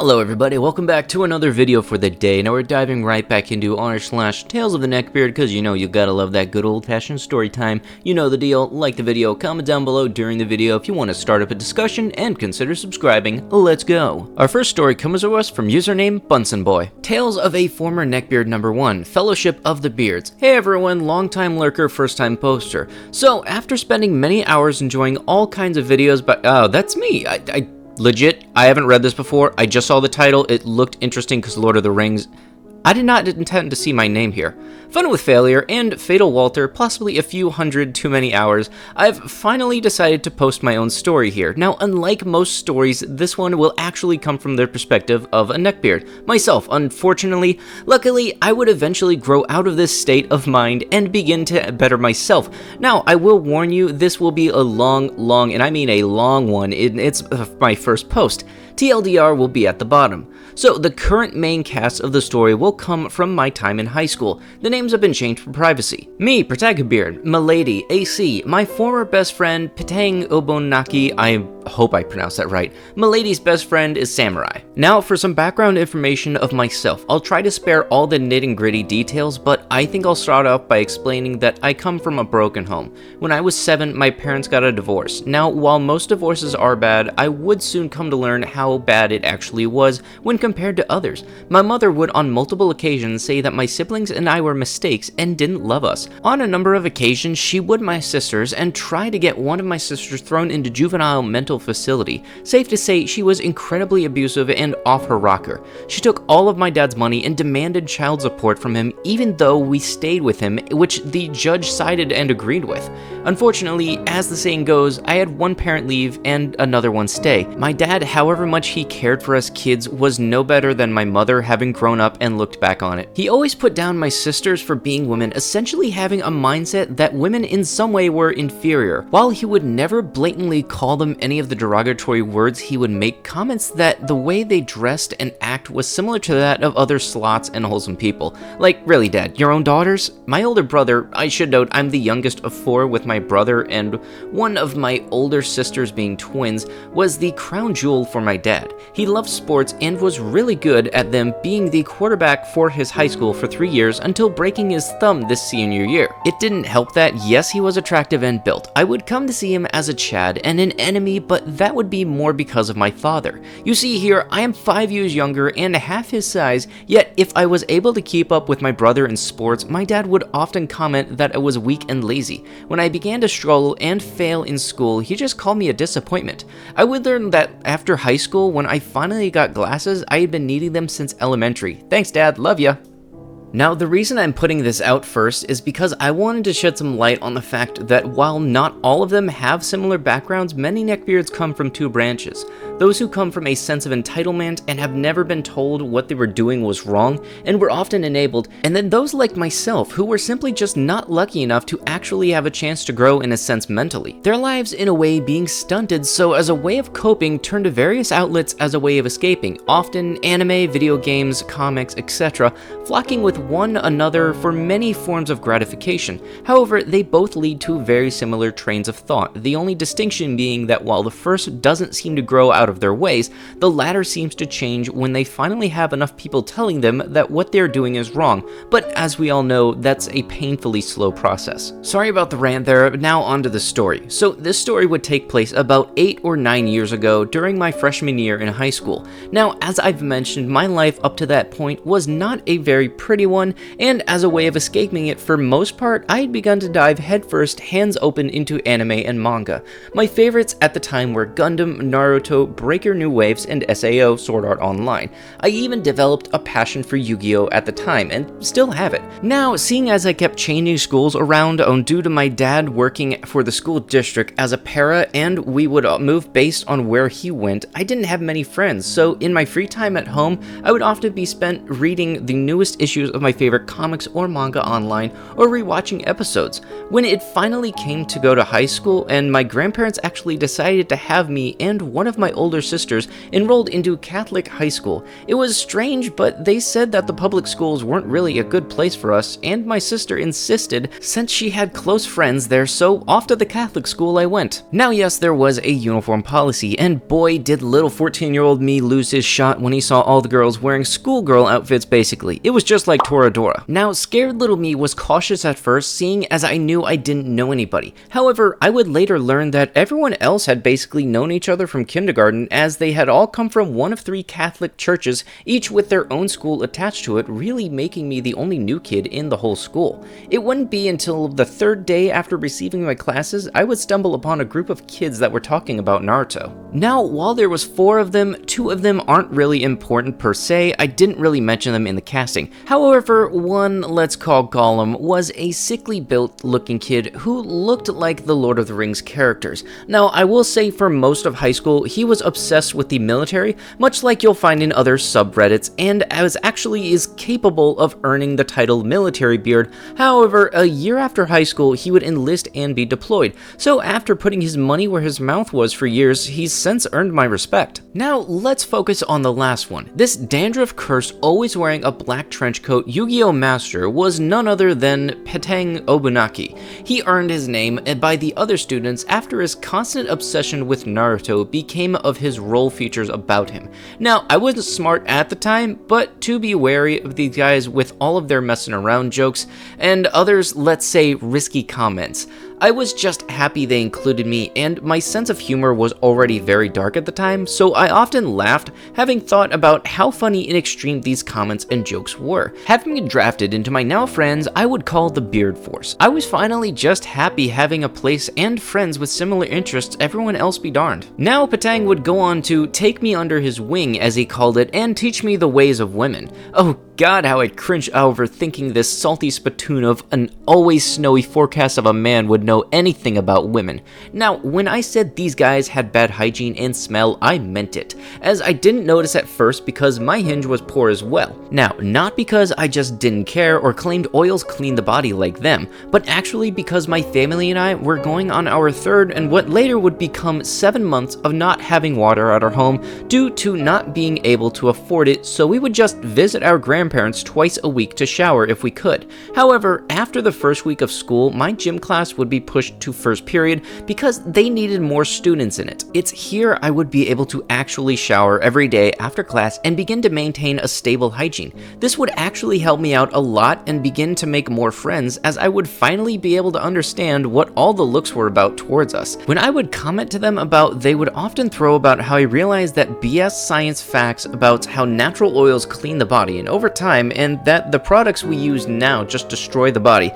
Hello everybody, welcome back to another video for the day. Now we're diving right back into r/Tales of the Neckbeard, because you know you gotta love that good old-fashioned story time. You know the deal. Like the video, comment down below during the video if you want to start up a discussion, and consider subscribing. Let's go. Our first story comes to us from username Bunsen Boy. Tales of a former Neckbeard #1, Fellowship of the Beards. Hey everyone, long-time lurker, first-time poster. So after spending many hours enjoying all kinds of videos, that's me. Legit, I haven't read this before. I just saw the title. It looked interesting because Lord of the Rings. I did not intend to see my name here. Fun with Failure and Fatal Walter, possibly a few hundred too many hours, I've finally decided to post my own story here. Now, unlike most stories, this one will actually come from the perspective of a neckbeard. Myself, unfortunately. Luckily, I would eventually grow out of this state of mind and begin to better myself. Now, I will warn you, this will be a long, and I mean a long one. It's my first post. TLDR will be at the bottom. So, the current main cast of the story will come from my time in high school. The names have been changed for privacy. Me, Protagobeard, Milady, AC, my former best friend, Pitang Obonaki, I hope I pronounced that right. Milady's best friend is Samurai. Now, for some background information of myself, I'll try to spare all the nitty-gritty details, but I think I'll start off by explaining that I come from a broken home. When I was 7, my parents got a divorce. Now, while most divorces are bad, I would soon come to learn how bad it actually was when compared to others. My mother would on multiple occasions say that my siblings and I were mistakes and didn't love us. On a number of occasions, she would my sisters and try to get one of my sisters thrown into juvenile mental facility. Safe to say, she was incredibly abusive and off her rocker. She took all of my dad's money and demanded child support from him, even though we stayed with him, which the judge sided and agreed with. Unfortunately, as the saying goes, I had one parent leave and another one stay. My dad, however much he cared for us kids, was no better than my mother, having grown up and looked back on it. He always put down my sisters for being women, essentially having a mindset that women in some way were inferior. While he would never blatantly call them any of the derogatory words, he would make comments that the way they dressed and act was similar to that of other slots and wholesome people. Like, really, Dad, your own daughters? My older brother, I should note I'm the youngest of 4 with my brother, and one of my older sisters being twins, was the crown jewel for my dad. He loved sports and was really good at them, being the quarterback for his high school for 3 years until breaking his thumb this senior year. It didn't help that, yes, he was attractive and built. I would come to see him as a Chad and an enemy, but that would be more because of my father. You see here, I am 5 years younger and half his size, yet if I was able to keep up with my brother in sports, my dad would often comment that I was weak and lazy. When I began to struggle and fail in school, he just called me a disappointment. I would learn that after high school, when I finally got glasses, I had been needing them since elementary. Thanks, Dad, love ya. Now, the reason I'm putting this out first is because I wanted to shed some light on the fact that while not all of them have similar backgrounds, many neckbeards come from 2 branches. Those who come from a sense of entitlement and have never been told what they were doing was wrong and were often enabled, and then those like myself who were simply just not lucky enough to actually have a chance to grow in a sense mentally. Their lives in a way being stunted, so as a way of coping turned to various outlets as a way of escaping, often anime, video games, comics, etc., flocking with one another for many forms of gratification. However, they both lead to very similar trains of thought, the only distinction being that while the first doesn't seem to grow out of their ways, the latter seems to change when they finally have enough people telling them that what they're doing is wrong, but as we all know, that's a painfully slow process. Sorry about the rant there, but now onto the story. So this story would take place about 8 or 9 years ago during my freshman year in high school. Now, as I've mentioned, my life up to that point was not a very pretty one, and as a way of escaping it for most part, I had begun to dive headfirst, hands open, into anime and manga. My favorites at the time were Gundam, Naruto, Breaker New Waves, and SAO Sword Art Online. I even developed a passion for Yu-Gi-Oh! At the time, and still have it. Now, seeing as I kept changing schools around due to my dad working for the school district as a para, and we would move based on where he went, I didn't have many friends, so in my free time at home, I would often be spent reading the newest issues of my favorite comics or manga online, or rewatching episodes. When it finally came to go to high school, and my grandparents actually decided to have me and one of my older sisters enrolled into Catholic high school. It was strange, but they said that the public schools weren't really a good place for us, and my sister insisted since she had close friends there, so off to the Catholic school I went. Now yes, there was a uniform policy, and boy did little 14-year-old me lose his shot when he saw all the girls wearing schoolgirl outfits basically. It was just like Toradora. Now scared little me was cautious at first, seeing as I knew I didn't know anybody. However, I would later learn that everyone else had basically known each other from kindergarten, as they had all come from one of 3 Catholic churches, each with their own school attached to it, really making me the only new kid in the whole school. It wouldn't be until the 3rd day after receiving my classes I would stumble upon a group of kids that were talking about Naruto. Now, while there was 4 of them, 2 of them aren't really important per se. I didn't really mention them in the casting. However, one, let's call Gollum, was a sickly built looking kid who looked like the Lord of the Rings characters. Now, I will say for most of high school, he was obsessed with the military, much like you'll find in other subreddits, and is capable of earning the title Military Beard. However, a year after high school, he would enlist and be deployed. So after putting his money where his mouth was for years, he's since earned my respect. Now, let's focus on the last one. This dandruff-cursed, always wearing a black trench coat Yu-Gi-Oh! Master was none other than Petang Obunaki. He earned his name by the other students after his constant obsession with Naruto became of his role features about him. Now, I wasn't smart at the time, but to be wary of these guys with all of their messing around jokes and others, let's say, risky comments. I was just happy they included me, and my sense of humor was already very dark at the time, so I often laughed, having thought about how funny and extreme these comments and jokes were. Having been drafted into my now friends I would call the Beard Force, I was finally just happy having a place and friends with similar interests, everyone else be darned. Now Petang would go on to take me under his wing, as he called it, and teach me the ways of women. Oh God, how I'd cringe over thinking this salty spittoon of an always snowy forecast of a man would know anything about women. Now, when I said these guys had bad hygiene and smell, I meant it, as I didn't notice at first because my hinge was poor as well. Now, not because I just didn't care or claimed oils clean the body like them, but actually because my family and I were going on our 3rd and what later would become 7 months of not having water at our home due to not being able to afford it, so we would just visit our grandparents twice a week to shower if we could. However, after the first week of school, my gym class would be pushed to first period because they needed more students in it. It's here I would be able to actually shower every day after class and begin to maintain a stable hygiene. This would actually help me out a lot and begin to make more friends, as I would finally be able to understand what all the looks were about towards us. When I would comment to them about, they would often throw about how I realized that BS science facts about how natural oils clean the body and over time, and that the products we use now just destroy the body.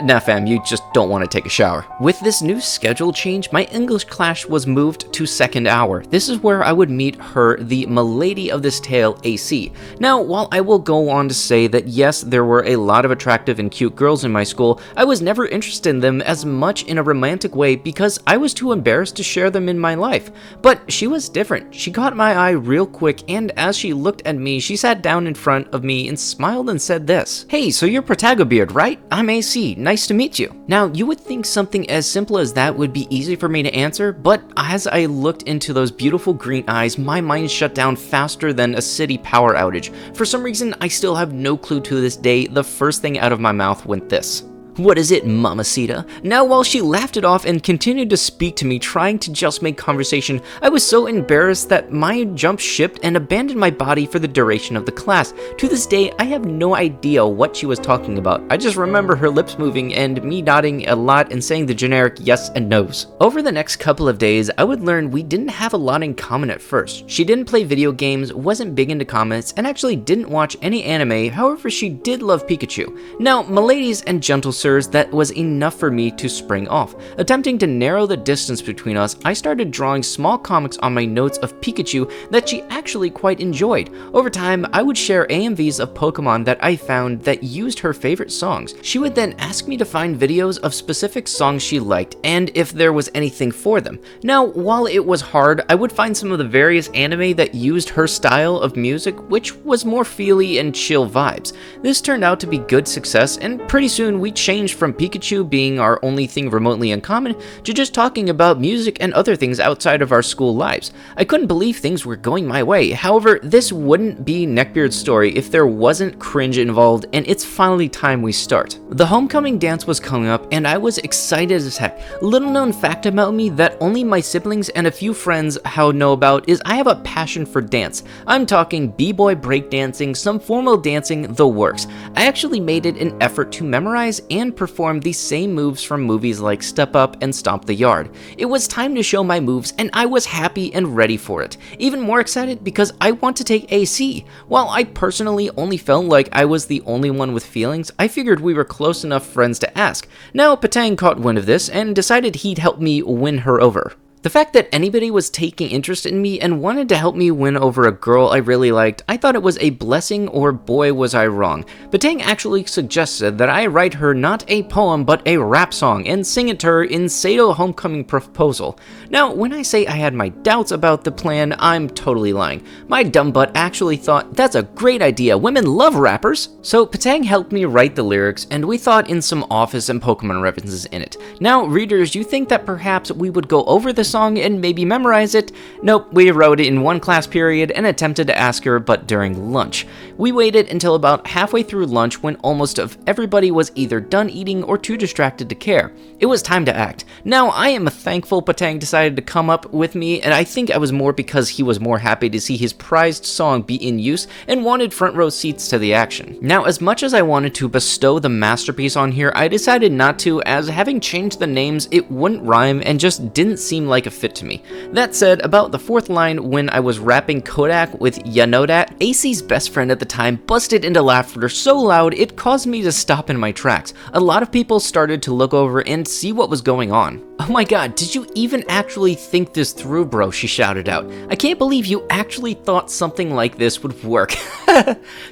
Nah fam, you just don't want to take a shower. With this new schedule change, my English class was moved to 2nd hour. This is where I would meet her, the milady of this tale, AC. Now, while I will go on to say that yes, there were a lot of attractive and cute girls in my school, I was never interested in them as much in a romantic way because I was too embarrassed to share them in my life. But she was different. She caught my eye real quick, and as she looked at me, she sat down in front of me and smiled and said this: "Hey, so you're Protagobeard, right? I'm AC. Nice to meet you." Now, you would think something as simple as that would be easy for me to answer, but as I looked into those beautiful green eyes, my mind shut down faster than a city power outage. For some reason, I still have no clue to this day. The first thing out of my mouth went this: "What is it, mamacita?" Now, while she laughed it off and continued to speak to me, trying to just make conversation, I was so embarrassed that I jumped ship and abandoned my body for the duration of the class. To this day, I have no idea what she was talking about. I just remember her lips moving and me nodding a lot and saying the generic yes and no's. Over the next couple of days, I would learn we didn't have a lot in common at first. She didn't play video games, wasn't big into comics, and actually didn't watch any anime. However, she did love Pikachu. Now, miladies and gentle that was enough for me to spring off. Attempting to narrow the distance between us, I started drawing small comics on my notes of Pikachu that she actually quite enjoyed. Over time, I would share AMVs of Pokemon that I found that used her favorite songs. She would then ask me to find videos of specific songs she liked and if there was anything for them. Now, while it was hard, I would find some of the various anime that used her style of music, which was more feely and chill vibes. This turned out to be good success, and pretty soon we changed changed from Pikachu being our only thing remotely in common to just talking about music and other things outside of our school lives. I couldn't believe things were going my way. However, this wouldn't be Neckbeard's story if there wasn't cringe involved, and it's finally time we start. The homecoming dance was coming up, and I was excited as heck. Little known fact about me that only my siblings and a few friends know about is I have a passion for dance. I'm talking b-boy breakdancing, some formal dancing, the works. I actually made it an effort to memorize and perform the same moves from movies like Step Up and Stomp the Yard. It was time to show my moves, and I was happy and ready for it. Even more excited because I want to take AC. While I personally only felt like I was the only one with feelings, I figured we were close enough friends to ask. Now, Patang caught wind of this and decided he'd help me win her over. The fact that anybody was taking interest in me and wanted to help me win over a girl I really liked, I thought it was a blessing, or boy was I wrong. Patang actually suggested that I write her not a poem but a rap song and sing it to her in Sato homecoming proposal. Now, when I say I had my doubts about the plan, I'm totally lying. My dumb butt actually thought, that's a great idea, women love rappers! So Patang helped me write the lyrics, and we thought in some Office and Pokemon references in it. Now, readers, you think that perhaps we would go over the song and maybe memorize it? Nope, we wrote it in one class period and attempted to ask her, but during lunch. We waited until about halfway through lunch when almost everybody was either done eating or too distracted to care. It was time to act. Now, I am thankful Patang decided to come up with me, and I think I was more because he was more happy to see his prized song be in use and wanted front row seats to the action. Now, as much as I wanted to bestow the masterpiece on here, I decided not to, as having changed the names, it wouldn't rhyme and just didn't seem like a fit to me. That said, about the fourth line when I was rapping Kodak with Ya Know Dat, AC's best friend at the time busted into laughter so loud it caused me to stop in my tracks. A lot of people started to look over and see what was going on. "Oh my god, did you even actually think this through, bro?" she shouted out. "I can't believe you actually thought something like this would work."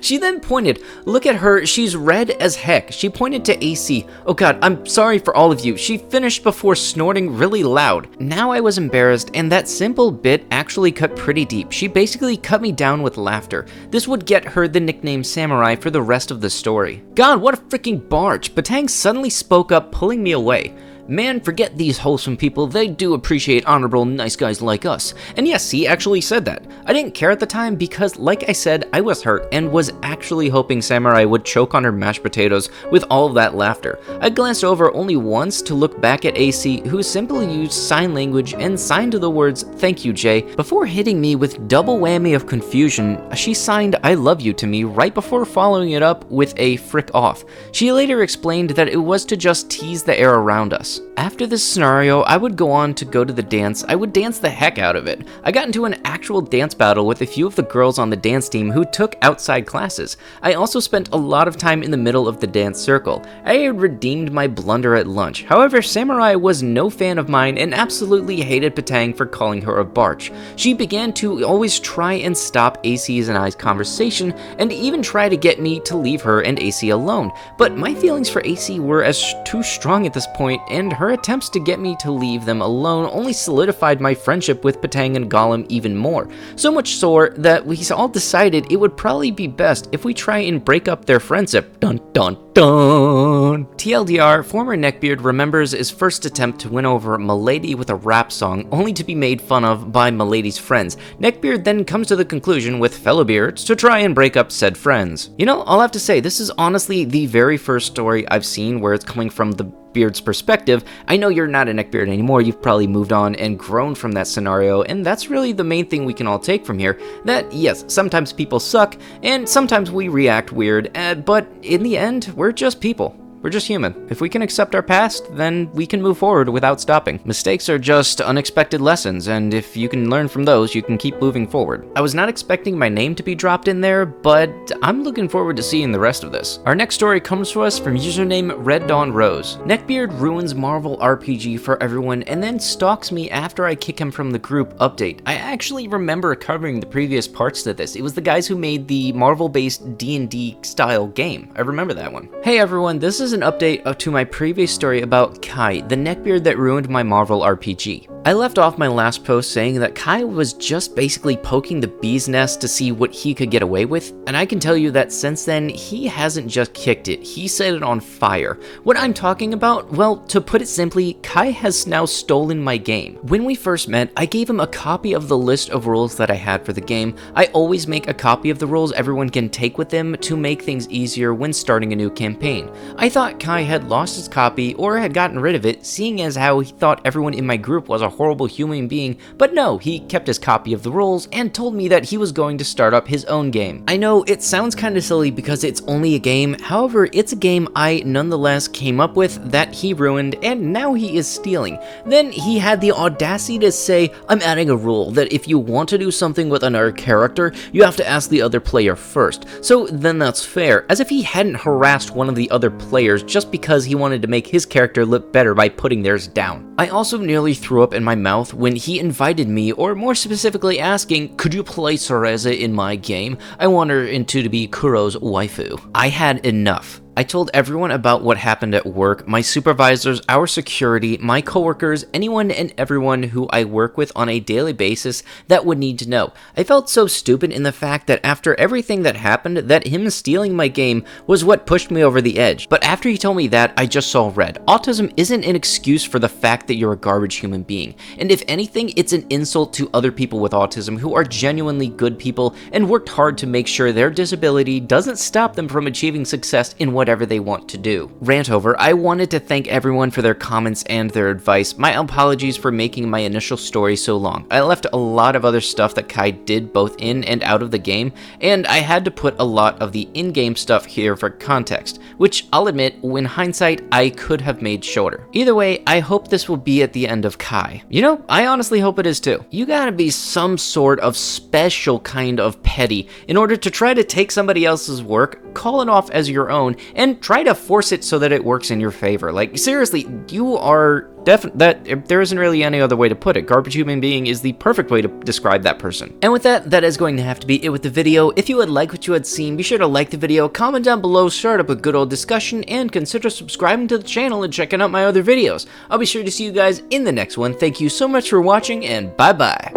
She then pointed, "Look at her, she's red as heck." She pointed to AC. "Oh god, I'm sorry for all of you." She finished before snorting really loud. Now I was embarrassed, and that simple bit actually cut pretty deep. She basically cut me down with laughter. This would get her the nickname Samurai for the rest of the story. God, what a freaking barge! Patang suddenly spoke up, pulling me away. "Man, forget these wholesome people, they do appreciate honorable, nice guys like us." And yes, he actually said that. I didn't care at the time because, like I said, I was hurt and was actually hoping Samurai would choke on her mashed potatoes with all of that laughter. I glanced over only once to look back at AC, who simply used sign language and signed the words, "Thank you, Jay," before hitting me with double whammy of confusion. She signed "I love you" to me right before following it up with a frick off. She later explained that it was to just tease the air around us. After this scenario, I would go on to go to the dance. I would dance the heck out of it. I got into an actual dance battle with a few of the girls on the dance team who took outside classes. I also spent a lot of time in the middle of the dance circle. I had redeemed my blunder at lunch. However, Samurai was no fan of mine and absolutely hated Patang for calling her a barch. She began to always try and stop AC's and I's conversation and even try to get me to leave her and AC alone. But my feelings for AC were too strong at this point, and her attempts to get me to leave them alone only solidified my friendship with Patang and Gollum even more. So much so that we all decided it would probably be best if we try and break up their friendship. Dun dun dun! TLDR, former Neckbeard remembers his first attempt to win over Milady with a rap song, only to be made fun of by Milady's friends. Neckbeard then comes to the conclusion with fellow beards to try and break up said friends. You know, I'll have to say, this is honestly the very first story I've seen where it's coming from the Beard's perspective. I know you're not a Neckbeard anymore, you've probably moved on and grown from that scenario, and that's really the main thing we can all take from here, that yes, sometimes people suck, and sometimes we react weird, but in the end, we're just people. We're just human. If we can accept our past, then we can move forward without stopping. Mistakes are just unexpected lessons, and if you can learn from those, you can keep moving forward. I was not expecting my name to be dropped in there, but I'm looking forward to seeing the rest of this. Our next story comes to us from username Red Dawn Rose. Neckbeard ruins Marvel RPG for everyone and then stalks me after I kick him from the group update. I actually remember covering the previous parts to this. It was the guys who made the Marvel-based D&D style game. I remember that one. Hey everyone, this is is an update to my previous story about Kai, the neckbeard that ruined my Marvel RPG. I left off my last post saying that Kai was just basically poking the bee's nest to see what he could get away with, and I can tell you that since then, he hasn't just kicked it, he set it on fire. What I'm talking about? Well, to put it simply, Kai has now stolen my game. When we first met, I gave him a copy of the list of rules that I had for the game. I always make a copy of the rules everyone can take with them to make things easier when starting a new campaign. I thought Kai had lost his copy or had gotten rid of it, seeing as how he thought everyone in my group was a horrible human being, but no, he kept his copy of the rules and told me that he was going to start up his own game. I know it sounds kind of silly because it's only a game, however, it's a game I nonetheless came up with that he ruined and now he is stealing. Then he had the audacity to say, I'm adding a rule that if you want to do something with another character, you have to ask the other player first. So then that's fair, as if he hadn't harassed one of the other players just because he wanted to make his character look better by putting theirs down. I also nearly threw up in my mouth when he invited me, or more specifically asking, could you play Cereza in my game? I want her to be Kuro's waifu. I had enough. I told everyone about what happened at work, my supervisors, our security, my coworkers, anyone and everyone who I work with on a daily basis that would need to know. I felt so stupid in the fact that after everything that happened, that him stealing my game was what pushed me over the edge. But after he told me that, I just saw red. Autism isn't an excuse for the fact that you're a garbage human being. And if anything, it's an insult to other people with autism who are genuinely good people and worked hard to make sure their disability doesn't stop them from achieving success in whatever they want to do. Rant over, I wanted to thank everyone for their comments and their advice. My apologies for making my initial story so long. I left a lot of other stuff that Kai did both in and out of the game, and I had to put a lot of the in-game stuff here for context, which I'll admit, in hindsight, I could have made shorter. Either way, I hope this will be at the end of Kai. You know, I honestly hope it is too. You gotta be some sort of special kind of petty in order to try to take somebody else's work, call it off as your own, and try to force it so that it works in your favor. Like, seriously, you are that there isn't really any other way to put it. Garbage human being is the perfect way to describe that person. And with that, that is going to have to be it with the video. If you would like what you had seen, be sure to like the video, comment down below, start up a good old discussion, and consider subscribing to the channel and checking out my other videos. I'll be sure to see you guys in the next one. Thank you so much for watching, and bye-bye.